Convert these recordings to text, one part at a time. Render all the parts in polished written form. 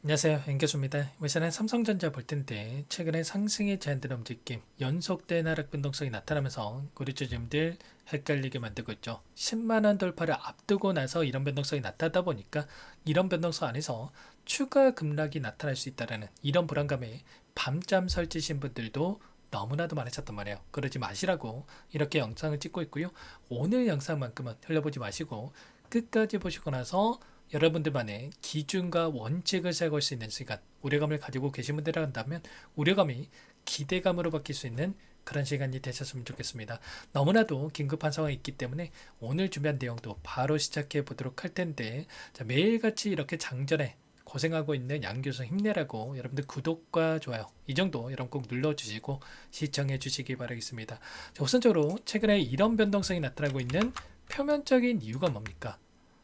안녕하세요. 연교수입니다. 이번 시간에 삼성전자 볼 텐데 최근에 상승에 제한된 움직임, 연속된 하락 변동성이 나타나면서 우리 주주님들 헷갈리게 만들고 있죠. 10만원 돌파를 앞두고 나서 이런 변동성이 나타나다 보니까 이런 변동성 안에서 추가 급락이 나타날 수 있다는 이런 불안감에 밤잠 설치신 분들도 너무나도 많으셨단 말이에요. 그러지 마시라고 이렇게 영상을 찍고 있고요. 오늘 영상만큼은 흘려보지 마시고 끝까지 보시고 나서 여러분들만의 기준과 원칙을 세울 수 있는 시간, 우려감을 가지고 계신 분들이라 한다면 우려감이 기대감으로 바뀔 수 있는 그런 시간이 되셨으면 좋겠습니다. 너무나도 긴급한 상황이 있기 때문에 오늘 준비한 내용도 바로 시작해 보도록 할 텐데, 자, 매일같이 이렇게 장전에 고생하고 있는 양교수 힘내라고 여러분들 구독과 좋아요 이 정도 여러분 꼭 눌러주시고 시청해 주시기 바라겠습니다. 자, 우선적으로 최근에 이런 변동성이 나타나고 있는 표면적인 이유가 뭡니까?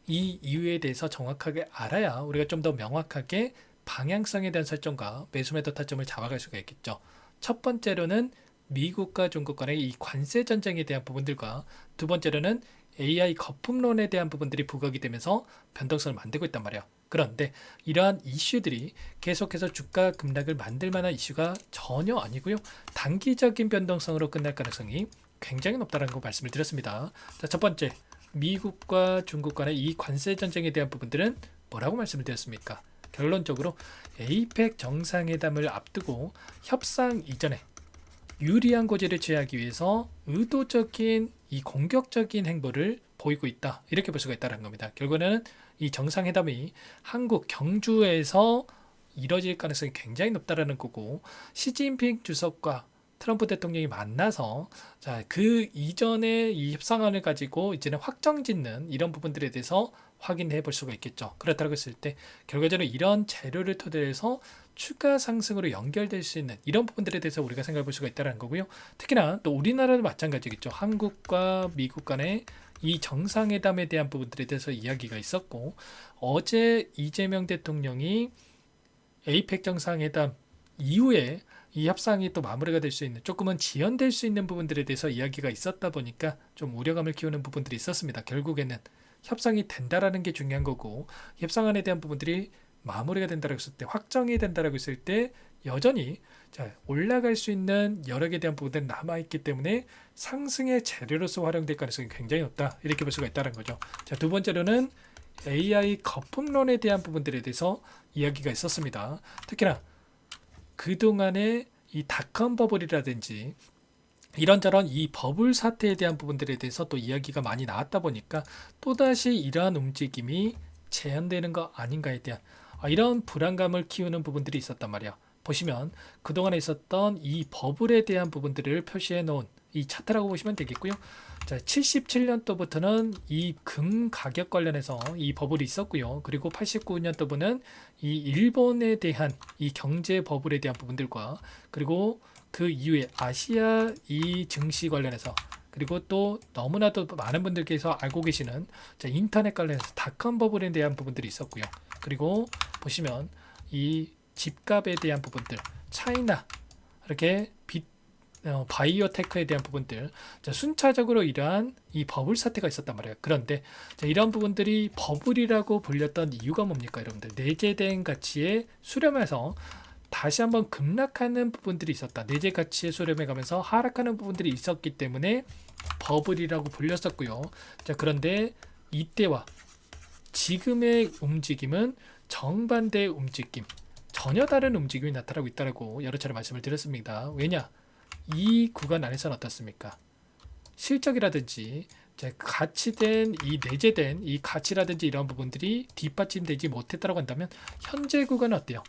이 이유에 대해서 정확하게 알아야 우리가 좀 더 명확하게 방향성에 대한 설정과 매수 매도 타점을 잡아갈 수가 있겠죠. 첫 번째로는 미국과 중국 간의 이 관세 전쟁에 대한 부분들과 두 번째로는 AI 거품론에 대한 부분들이 부각이 되면서 변동성을 만들고 있단 말이에요. 그런데 이러한 이슈들이 계속해서 주가 급락을 만들 만한 이슈가 전혀 아니고요. 단기적인 변동성으로 끝날 가능성이 굉장히 높다는 거 말씀을 드렸습니다. 자, 첫 번째, 미국과 중국 간의 이 관세 전쟁에 대한 부분들은 뭐라고 말씀을 드렸습니까? 결론적으로 에이펙 정상회담을 앞두고 협상 이전에 유리한 고지를 취하기 위해서 의도적인 이 공격적인 행보를 보이고 있다. 이렇게 볼 수가 있다는 겁니다. 결국에는 이 정상회담이 한국 경주에서 이뤄질 가능성이 굉장히 높다라는 거고, 시진핑 주석과 트럼프 대통령이 만나서 그 이전에 이 협상안을 가지고 이제는 확정 짓는 이런 부분들에 대해서 확인해 볼 수가 있겠죠. 그렇다고 했을 때 결과적으로 이런 재료를 토대로 해서 추가 상승으로 연결될 수 있는 이런 부분들에 대해서 우리가 생각해 볼 수가 있다는 거고요. 특히나 또 우리나라도 마찬가지겠죠. 한국과 미국 간의 이 정상회담에 대한 부분들에 대해서 이야기가 있었고, 어제 이재명 대통령이 에이펙 정상회담 이후에 이 협상이 또 마무리가 될 수 있는, 조금은 지연될 수 있는 부분들에 대해서 이야기가 있었다 보니까 좀 우려감을 키우는 부분들이 있었습니다. 결국에는 협상이 된다라는 게 중요한 거고, 협상안에 대한 부분들이 마무리가 된다라고 했을 때, 확정이 된다라고 했을 때 여전히 올라갈 수 있는 여력에 대한 부분들은 남아있기 때문에 상승의 재료로서 활용될 가능성이 굉장히 높다, 이렇게 볼 수가 있다는 거죠. 자, 두 번째로는 AI 거품론에 대한 부분들에 대해서 이야기가 있었습니다. 특히나 그동안의 이 닷컴 버블이라든지 이런저런 이 버블 사태에 대한 부분들에 대해서 또 이야기가 많이 나왔다 보니까 또다시 이러한 움직임이 재현되는 거 아닌가에 대한 이런 불안감을 키우는 부분들이 있었단 말이야. 보시면 그동안에 있었던 이 버블에 대한 부분들을 표시해 놓은 이 차트라고 보시면 되겠고요. 자, 77년도부터는 이 금 가격 관련해서 이 버블이 있었고요. 그리고 89년도부는 이 일본에 대한 이 경제 버블에 대한 부분들과, 그리고 그 이후에 아시아 이 증시 관련해서, 그리고 또 너무나도 많은 분들께서 알고 계시는 인터넷 관련해서 닷컴 버블에 대한 부분들이 있었고요. 그리고 보시면 이 집값에 대한 부분들, 차이나 이렇게 바이오테크에 대한 부분들, 순차적으로 이러한 이 버블 사태가 있었단 말이에요. 그런데 이런 부분들이 버블이라고 불렸던 이유가 뭡니까, 여러분들? 내재된 가치에 수렴해서 다시 한번 급락하는 부분들이 있었다. 내재 가치에 수렴해 가면서 하락하는 부분들이 있었기 때문에 버블이라고 불렸었고요. 자, 그런데 이때와 지금의 움직임은 정반대의 움직임, 전혀 다른 움직임이 나타나고 있다고 여러 차례 말씀을 드렸습니다. 왜냐? 이 구간 안에서는 어떻습니까? 실적이라든지 가치된 이 내재된 이 가치라든지 이런 부분들이 뒷받침되지 못했다고 한다면 현재 구간은 어때요?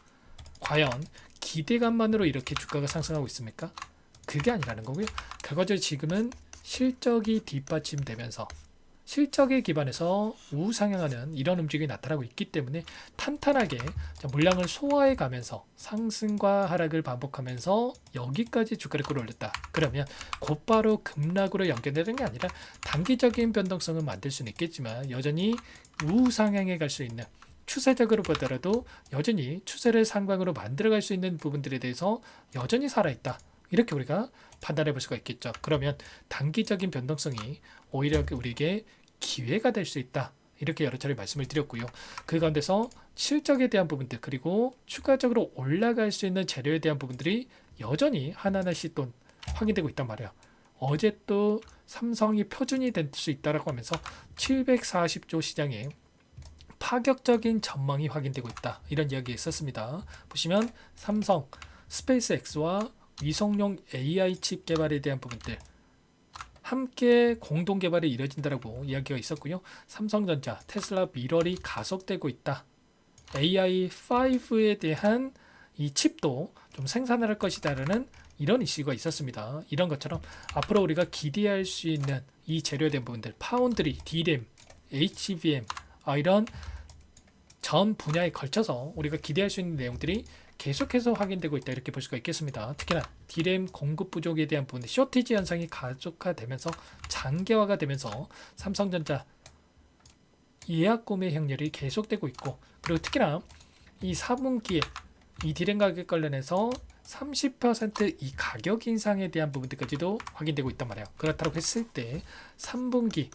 과연 기대감만으로 이렇게 주가가 상승하고 있습니까? 그게 아니라는 거고요. 결과적으로 지금은 실적이 뒷받침되면서 실적에 기반해서 우상향하는 이런 움직임이 나타나고 있기 때문에 탄탄하게 물량을 소화해 가면서 상승과 하락을 반복하면서 여기까지 주가를 끌어올렸다. 그러면 곧바로 급락으로 연결되는 게 아니라 단기적인 변동성은 만들 수는 있겠지만 여전히 우상향에 갈 수 있는, 추세적으로 보더라도 여전히 추세를 상방으로 만들어갈 수 있는 부분들에 대해서 여전히 살아있다. 이렇게 우리가 판단해 볼 수가 있겠죠. 그러면 단기적인 변동성이 오히려 우리에게 기회가 될 수 있다. 이렇게 여러 차례 말씀을 드렸고요. 그 가운데서 실적에 대한 부분들 그리고 추가적으로 올라갈 수 있는 재료에 대한 부분들이 여전히 하나하나씩 또 확인되고 있단 말이에요. 어제 또 삼성이 표준이 될 수 있다라고 하면서 740조 시장에 파격적인 전망이 확인되고 있다. 이런 이야기 있었습니다. 보시면 삼성, 스페이스X와 위성용 AI 칩 개발에 대한 부분들 함께 공동 개발이 이뤄진다라고 이야기가 있었고요. 삼성전자, 테슬라 미러리 가속되고 있다. AI5에 대한 이 칩도 좀 생산을 할 것이다라는 이런 이슈가 있었습니다. 이런 것처럼 앞으로 우리가 기대할 수 있는 이 재료에 대한 부분들, 파운드리, D램, HBM 이런 전 분야에 걸쳐서 우리가 기대할 수 있는 내용들이 계속해서 확인되고 있다 이렇게 볼 수가 있겠습니다. 특히나 D램 공급 부족에 대한 부분, 쇼티지 현상이 가속화되면서 장기화가 되면서 삼성전자 예약 구매 행렬이 계속되고 있고, 그리고 특히나 이 4분기에 이 D램 가격 관련해서 30%이 가격 인상에 대한 부분들까지도 확인되고 있단 말이에요. 그렇다고 했을 때 3분기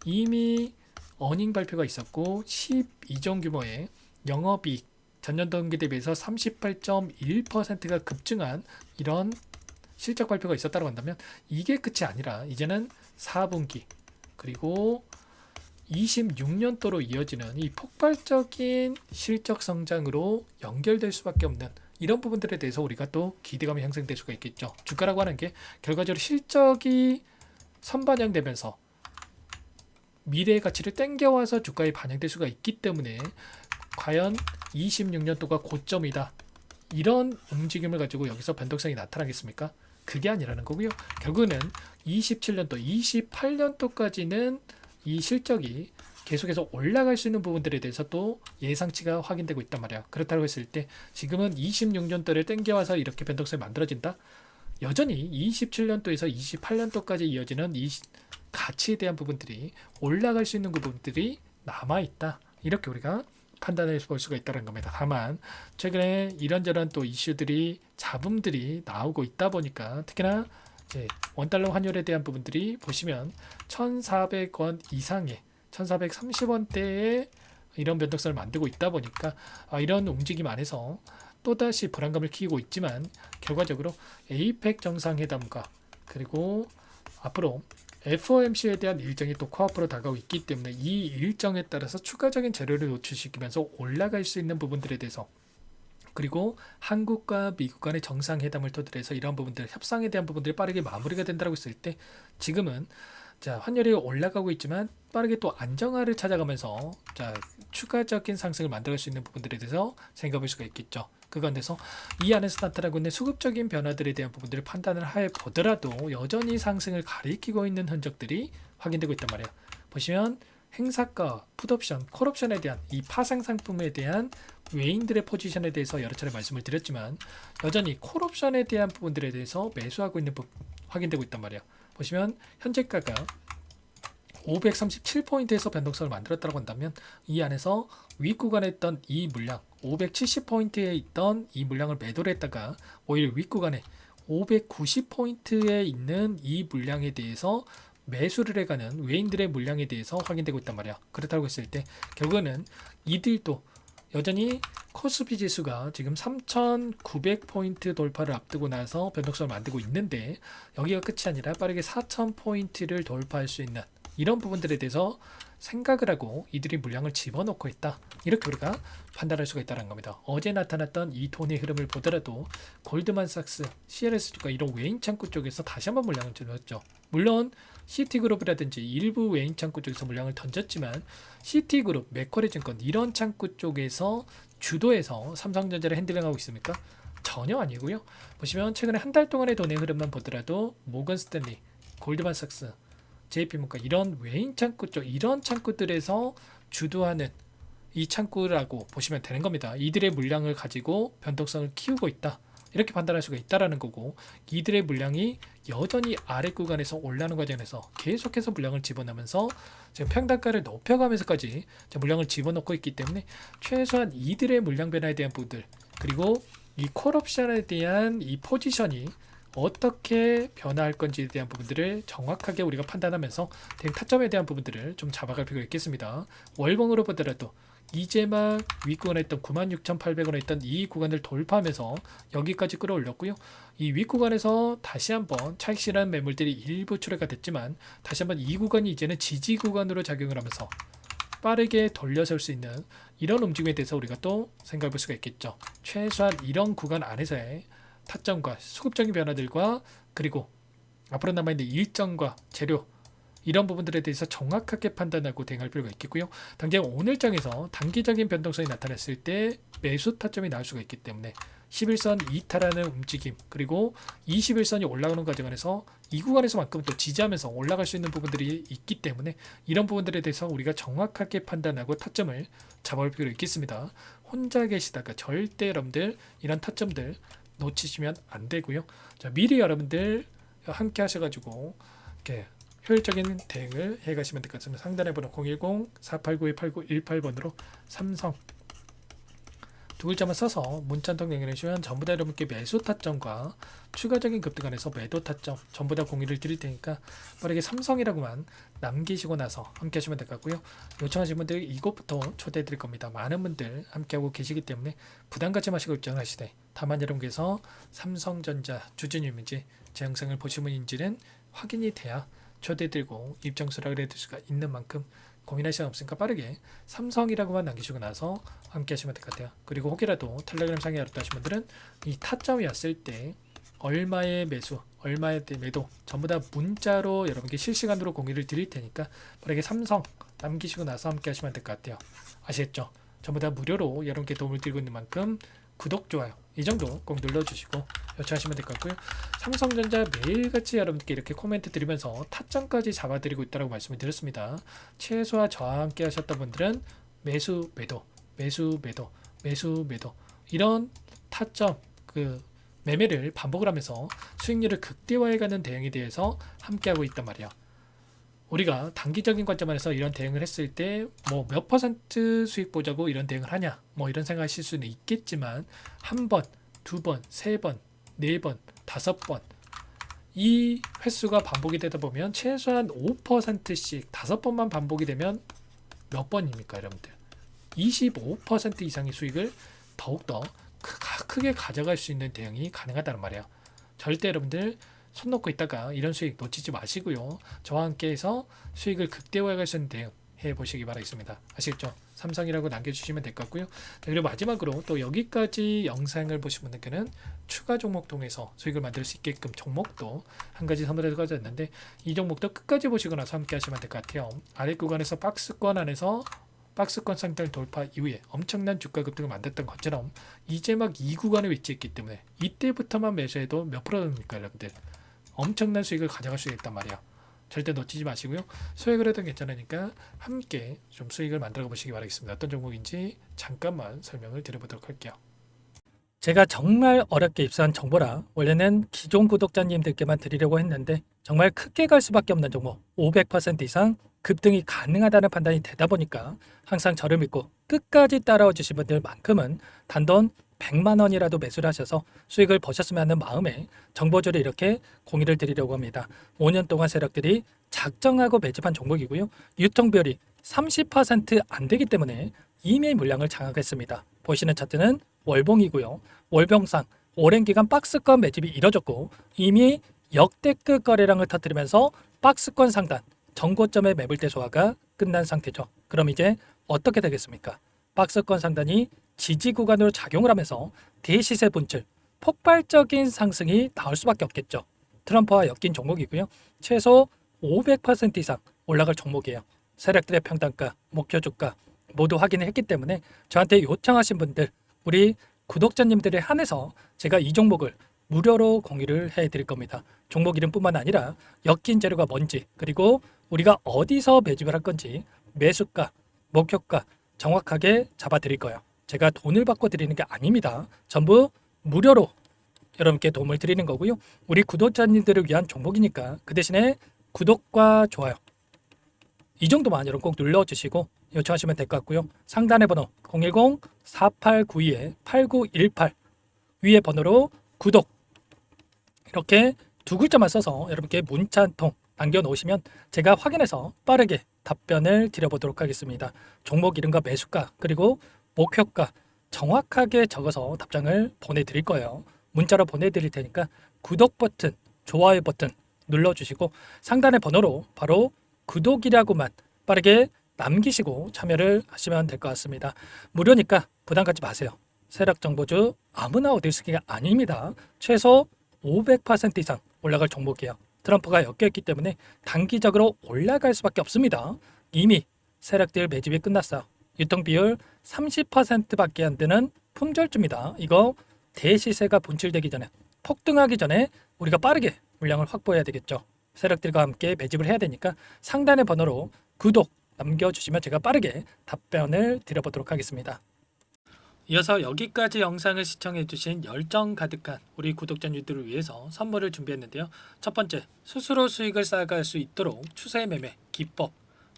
이미 어닝 발표가 있었고 12조 규모의 영업이익 전년 동기 대비해서 38.1%가 급증한 이런 실적 발표가 있었다고 한다면 이게 끝이 아니라 이제는 4분기 그리고 26년도로 이어지는 이 폭발적인 실적 성장으로 연결될 수밖에 없는 이런 부분들에 대해서 우리가 또 기대감이 형성될 수가 있겠죠. 주가라고 하는 게 결과적으로 실적이 선반영되면서 미래의 가치를 땡겨와서 주가에 반영될 수가 있기 때문에 과연 26년도가 고점이다. 이런 움직임을 가지고 여기서 변동성이 나타나겠습니까? 그게 아니라는 거고요. 결국은 27년도, 28년도까지는 이 실적이 계속해서 올라갈 수 있는 부분들에 대해서 또 예상치가 확인되고 있단 말이야. 그렇다고 했을 때 지금은 26년도를 땡겨와서 이렇게 변동성이 만들어진다. 여전히 27년도에서 28년도까지 이어지는 이 가치에 대한 부분들이 올라갈 수 있는 부분들이 남아있다. 이렇게 우리가 판단해 볼 수가 있다는 겁니다. 다만 최근에 이런저런 또 이슈들이 잡음들이 나오고 있다 보니까 특히나 이제 원달러 환율에 대한 부분들이 보시면 1,400원 이상의 1,430원대의 이런 변동성을 만들고 있다 보니까 이런 움직임 안에서 또다시 불안감을 키우고 있지만 결과적으로 에이펙 정상회담과 그리고 앞으로 FOMC에 대한 일정이 또 코앞으로 다가오고 있기 때문에 이 일정에 따라서 추가적인 재료를 노출시키면서 올라갈 수 있는 부분들에 대해서 그리고 한국과 미국 간의 정상회담을 토대로 해서 이런 부분들, 협상에 대한 부분들이 빠르게 마무리가 된다고 했을 때 지금은 자, 환율이 올라가고 있지만 빠르게 또 안정화를 찾아가면서 자, 추가적인 상승을 만들어갈 수 있는 부분들에 대해서 생각해 볼 수가 있겠죠. 그 가운데서 이 안에서 나타나고 있는 수급적인 변화들에 대한 부분들을 판단을 해 보더라도 여전히 상승을 가리키고 있는 흔적들이 확인되고 있단 말이에요. 보시면 행사가, 풋옵션, 콜옵션에 대한 이 파생 상품에 대한 외인들의 포지션에 대해서 여러 차례 말씀을 드렸지만 여전히 콜옵션에 대한 부분들에 대해서 매수하고 있는 부분 확인되고 있단 말이에요. 보시면 현재가가 537포인트에서 변동성을 만들었다고 한다면 이 안에서 윗구간에 있던 이 물량 570포인트에 있던 이 물량을 매도를 했다가 오히려 윗구간에 590포인트에 있는 이 물량에 대해서 매수를 해가는 외인들의 물량에 대해서 확인되고 있단 말이야. 그렇다고 했을 때 결국에는 이들도 여전히 코스피 지수가 지금 3,900포인트 돌파를 앞두고 나서 변동성을 만들고 있는데 여기가 끝이 아니라 빠르게 4,000포인트를 돌파할 수 있는 이런 부분들에 대해서 생각을 하고 이들이 물량을 집어넣고 있다. 이렇게 우리가 판단할 수가 있다는 겁니다. 어제 나타났던 이 돈의 흐름을 보더라도 골드만삭스, CLS 주가 이런 외인 창구 쪽에서 다시 한번 물량을 집어넣었죠. 물론 시티그룹이라든지 일부 외인 창구 쪽에서 물량을 던졌지만 시티그룹, 맥쿼리증권 이런 창구 쪽에서 주도해서 삼성전자를 핸들링하고 있습니까? 전혀 아니고요. 보시면 최근에 한 달 동안의 돈의 흐름만 보더라도 모건스탠리, 골드만삭스, JP모가 이런 외인 창구 쪽 이런 창구들에서 주도하는 이 창구라고 보시면 되는 겁니다. 이들의 물량을 가지고 변동성을 키우고 있다. 이렇게 판단할 수가 있다라는 거고 이들의 물량이 여전히 아래 구간에서 올라가는 과정에서 계속해서 물량을 집어넣으면서 지금 평단가를 높여가면서까지 물량을 집어넣고 있기 때문에 최소한 이들의 물량 변화에 대한 부분들 그리고 이 콜옵션에 대한 이 포지션이 어떻게 변화할 건지에 대한 부분들을 정확하게 우리가 판단하면서 대응 타점에 대한 부분들을 좀 잡아갈 필요가 있겠습니다. 월봉으로 보더라도 이제 막 윗구간에 있던 96,800원에 있던 이 구간을 돌파하면서 여기까지 끌어올렸고요. 이 윗구간에서 다시 한번 차익 실현 매물들이 일부 출회가 됐지만 다시 한번 이 구간이 이제는 지지 구간으로 작용을 하면서 빠르게 돌려설 수 있는 이런 움직임에 대해서 우리가 또 생각해 볼 수가 있겠죠. 최소한 이런 구간 안에서의 타점과 수급적인 변화들과 그리고 앞으로 남아있는 일정과 재료 이런 부분들에 대해서 정확하게 판단하고 대응할 필요가 있겠고요. 당장 오늘장에서 단기적인 변동성이 나타났을 때 매수 타점이 나올 수가 있기 때문에 11선 이탈하는 움직임 그리고 21선이 올라가는 과정 안에서 이 구간에서만큼 또 지지하면서 올라갈 수 있는 부분들이 있기 때문에 이런 부분들에 대해서 우리가 정확하게 판단하고 타점을 잡아볼 필요가 있겠습니다. 혼자 계시다가 절대 여러분들 이런 타점들 놓치시면 안 되고요. 자, 미리 여러분들 함께 하셔가지고 이렇게 효율적인 대응을 해가시면 될 것 같습니다. 상단에 번호 010-4892-8918번으로 삼성 두 글자만 써서 문자 한 통 연결해주시면 전부 다 여러분께 매수 타점과 추가적인 급등 안에서 매도 타점 전부 다 공유를 드릴 테니까 빠르게 삼성이라고만 남기시고 나서 함께 하시면 될 것 같고요. 요청하신 분들 이것부터 초대해 드릴 겁니다. 많은 분들 함께하고 계시기 때문에 부담 갖지 마시고 입장하시되 다만 여러분께서 삼성전자 주주님인지 제 영상을 보신 분인지는 확인이 돼야 초대드리고 입장 수락을 해드릴 수가 있는 만큼 고민할 시간 없으니까 빠르게 삼성이라고만 남기시고 나서 함께 하시면 될 것 같아요. 그리고 혹이라도 텔레그램 상에 알았다 하신 분들은 이 타점이 왔을 때 얼마의 매수, 얼마의 매도 전부 다 문자로 여러분께 실시간으로 공유를 드릴 테니까 빠르게 삼성 남기시고 나서 함께 하시면 될 것 같아요. 아시겠죠? 전부 다 무료로 여러분께 도움을 드리고 있는 만큼 구독, 좋아요 이 정도 꼭 눌러주시고 요청하시면 될 것 같고요. 삼성전자 매일같이 여러분들께 이렇게 코멘트 드리면서 타점까지 잡아드리고 있다고 말씀을 드렸습니다. 최소와 저와 함께 하셨던 분들은 매수 매도 매수 매도 매수 매도 이런 타점 매매를 반복을 하면서 수익률을 극대화해가는 대응에 대해서 함께하고 있단 말이에요. 우리가 단기적인 관점에서 이런 대응을 했을 때 뭐 몇 퍼센트 수익 보자고 이런 대응을 하냐 뭐 이런 생각하실 수는 있겠지만 한 번, 두 번, 세 번, 네 번, 다섯 번 이 횟수가 반복이 되다 보면 최소한 5%씩 다섯 번만 반복이 되면 몇 번입니까 여러분들? 25% 이상의 수익을 더욱더 크게 가져갈 수 있는 대응이 가능하다는 말이에요. 절대 여러분들 손 놓고 있다가 이런 수익 놓치지 마시고요. 저와 함께 해서 수익을 극대화할 수 있는 대응 해보시기 바라겠습니다. 아시겠죠? 삼성이라고 남겨주시면 될 것 같고요. 그리고 마지막으로 또 여기까지 영상을 보신 분들께는 추가 종목 통해서 수익을 만들 수 있게끔 종목도 한 가지 선물해서 가져왔는데 이 종목도 끝까지 보시고 나서 함께 하시면 될 것 같아요. 아래 구간에서 박스권 안에서 박스권 상단을 돌파 이후에 엄청난 주가 급등을 만들었던 것처럼 이제 막 이 구간에 위치했기 때문에 이때부터만 매수해도 몇 프로입니까 여러분들? 엄청난 수익을 가져갈 수 있단 말이야. 절대 놓치지 마시고요. 소액을 해도 괜찮으니까 함께 좀 수익을 만들어 보시기 바라겠습니다. 어떤 종목인지 잠깐만 설명을 드려보도록 할게요. 제가 정말 어렵게 입수한 정보라 원래는 기존 구독자님들께만 드리려고 했는데 정말 크게 갈 수밖에 없는 종목 500% 이상 급등이 가능하다는 판단이 되다 보니까 항상 저를 믿고 끝까지 따라와 주신 분들만큼은 단돈 100만 원이라도 매수를 하셔서 수익을 보셨으면 하는 마음에 정보주를 이렇게 공유를 드리려고 합니다. 5년 동안 세력들이 작정하고 매집한 종목이고요. 유통비율이 30% 안 되기 때문에 이미 물량을 장악했습니다. 보시는 차트는 월봉이고요. 월봉상 오랜 기간 박스권 매집이 이뤄졌고 이미 역대급 거래량을 터뜨리면서 박스권 상단 전고점의 매물대 소화가 끝난 상태죠. 그럼 이제 어떻게 되겠습니까? 박스권 상단이 지지 구간으로 작용을 하면서 대시세 분출, 폭발적인 상승이 나올 수밖에 없겠죠. 트럼프와 엮인 종목이고요. 최소 500% 이상 올라갈 종목이에요. 세력들의 평단가, 목표 주가 모두 확인을 했기 때문에 저한테 요청하신 분들, 우리 구독자님들에 한해서 제가 이 종목을 무료로 공유를 해드릴 겁니다. 종목 이름뿐만 아니라 엮인 재료가 뭔지 그리고 우리가 어디서 매집을 할 건지 매수가, 목표가 정확하게 잡아드릴 거예요. 제가 돈을 받고 드리는 게 아닙니다. 전부 무료로 여러분께 도움을 드리는 거고요. 우리 구독자님들을 위한 종목이니까 그 대신에 구독과 좋아요 이 정도만 여러분 꼭 눌러주시고 요청하시면 될 것 같고요. 상단의 번호 010-4892-8918 위에 번호로 구독 이렇게 두 글자만 써서 여러분께 문자 한 통 남겨놓으시면 제가 확인해서 빠르게 답변을 드려보도록 하겠습니다. 종목 이름과 매수가 그리고 목표가 정확하게 적어서 답장을 보내드릴 거예요. 문자로 보내드릴 테니까 구독 버튼, 좋아요 버튼 눌러주시고 상단의 번호로 바로 구독이라고만 빠르게 남기시고 참여를 하시면 될 것 같습니다. 무료니까 부담 갖지 마세요. 세력정보주 아무나 얻을 수 있는 게 아닙니다. 최소 500% 이상 올라갈 종목이에요. 트럼프가 엮여있기 때문에 단기적으로 올라갈 수밖에 없습니다. 이미 세력들 매집이 끝났어요. 유통비율 30%밖에 안 되는 품절주입니다. 이거 대시세가 분출되기 전에 폭등하기 전에 우리가 빠르게 물량을 확보해야 되겠죠. 세력들과 함께 매집을 해야 되니까 상단의 번호로 구독 남겨주시면 제가 빠르게 답변을 드려보도록 하겠습니다. 이어서 여기까지 영상을 시청해주신 열정 가득한 우리 구독자님들을 위해서 선물을 준비했는데요. 첫 번째, 스스로 수익을 쌓아갈 수 있도록 추세 매매 기법,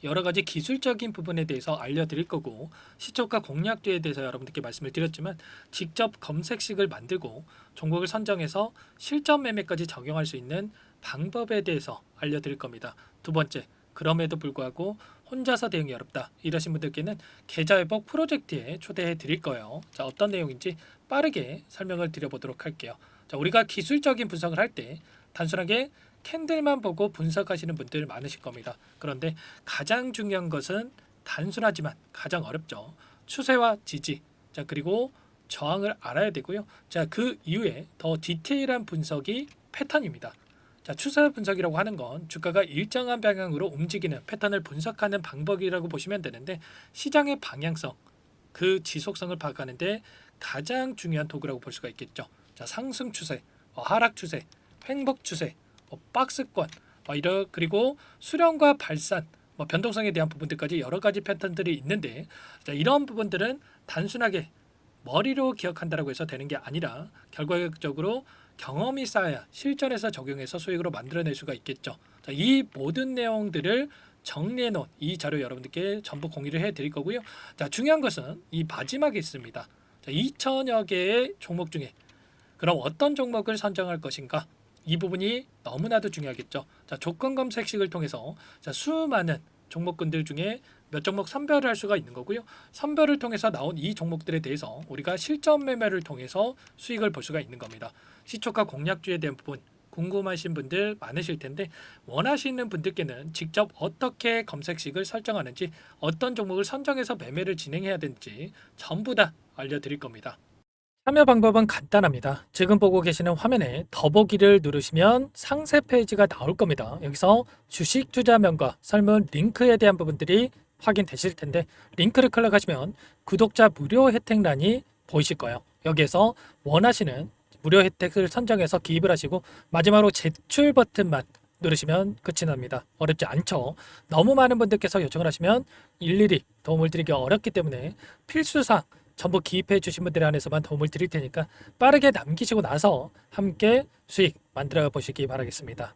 여러 가지 기술적인 부분에 대해서 알려드릴 거고, 시초가 공략주에 대해서 여러분들께 말씀을 드렸지만 직접 검색식을 만들고 종목을 선정해서 실전 매매까지 적용할 수 있는 방법에 대해서 알려드릴 겁니다. 두 번째, 그럼에도 불구하고 혼자서 대응이 어렵다 이러신 분들께는 계좌회복 프로젝트에 초대해 드릴 거예요. 자, 어떤 내용인지 빠르게 설명을 드려보도록 할게요. 자, 우리가 기술적인 분석을 할 때 단순하게 캔들만 보고 분석하시는 분들 많으실 겁니다. 그런데 가장 중요한 것은 단순하지만 가장 어렵죠. 추세와 지지, 자, 그리고 저항을 알아야 되고요. 자, 그 이후에 더 디테일한 분석이 패턴입니다. 자, 추세 분석이라고 하는 건 주가가 일정한 방향으로 움직이는 패턴을 분석하는 방법이라고 보시면 되는데, 시장의 방향성, 그 지속성을 파악하는데 가장 중요한 도구라고 볼 수가 있겠죠. 자, 상승 추세, 하락 추세, 횡복 추세, 박스권, 그리고 수렴과 발산, 변동성에 대한 부분들까지 여러 가지 패턴들이 있는데, 자, 이런 부분들은 단순하게 머리로 기억한다고 해서 되는 게 아니라 결과적으로 경험이 쌓아야 실전에서 적용해서 수익으로 만들어낼 수가 있겠죠. 자, 이 모든 내용들을 정리해 놓은 이 자료 여러분들께 전부 공유를 해 드릴 거고요. 자, 중요한 것은 이 마지막에 있습니다. 자, 2천여 개의 종목 중에 그럼 어떤 종목을 선정할 것인가? 이 부분이 너무나도 중요하겠죠. 자, 조건 검색식을 통해서 자, 수많은 종목군들 중에 몇 종목 선별을 할 수가 있는 거고요. 선별을 통해서 나온 이 종목들에 대해서 우리가 실전 매매를 통해서 수익을 볼 수가 있는 겁니다. 시초가 공략주에 대한 부분 궁금하신 분들 많으실 텐데, 원하시는 분들께는 직접 어떻게 검색식을 설정하는지, 어떤 종목을 선정해서 매매를 진행해야 되는지 전부 다 알려드릴 겁니다. 참여 방법은 간단합니다. 지금 보고 계시는 화면에 더보기를 누르시면 상세 페이지가 나올 겁니다. 여기서 주식 투자명과 설문 링크에 대한 부분들이 확인되실 텐데, 링크를 클릭하시면 구독자 무료 혜택란이 보이실 거예요. 여기에서 원하시는 무료 혜택을 선정해서 기입을 하시고 마지막으로 제출 버튼만 누르시면 끝이 납니다. 어렵지 않죠? 너무 많은 분들께서 요청을 하시면 일일이 도움을 드리기 어렵기 때문에 필수사항 전부 기입해 주신 분들 안에서만 도움을 드릴 테니까 빠르게 남기시고 나서 함께 수익 만들어 보시기 바라겠습니다.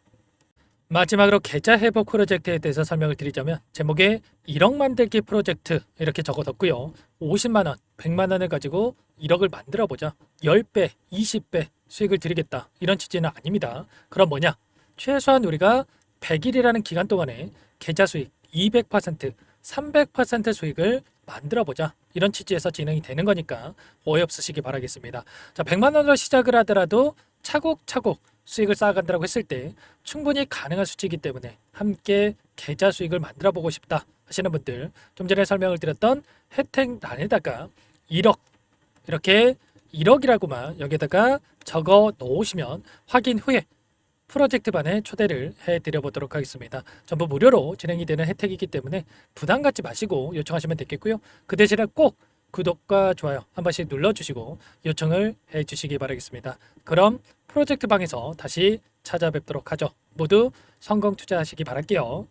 마지막으로 계좌 회복 프로젝트에 대해서 설명을 드리자면, 제목에 1억 만들기 프로젝트 이렇게 적어뒀고요. 50만 원, 100만 원을 가지고 1억을 만들어 보자, 10배, 20배 수익을 드리겠다, 이런 취지는 아닙니다. 그럼 뭐냐? 최소한 우리가 100일이라는 기간 동안에 계좌 수익 200%, 300% 수익을 만들어 보자, 이런 취지에서 진행이 되는 거니까 오해 없으시기 바라겠습니다. 자, 100만 원으로 시작을 하더라도 차곡차곡 수익을 쌓아간다고 했을 때 충분히 가능한 수치이기 때문에 함께 계좌 수익을 만들어 보고 싶다 하시는 분들, 좀 전에 설명을 드렸던 혜택란에다가 1억, 이렇게 1억이라고만 여기다가 적어 놓으시면 확인 후에 프로젝트반에 초대를 해드려 보도록 하겠습니다. 전부 무료로 진행이 되는 혜택이기 때문에 부담 갖지 마시고 요청하시면 되겠고요. 그 대신에 꼭 구독과 좋아요 한 번씩 눌러주시고 요청을 해주시기 바라겠습니다. 그럼 프로젝트 방에서 다시 찾아뵙도록 하죠. 모두 성공 투자하시기 바랄게요.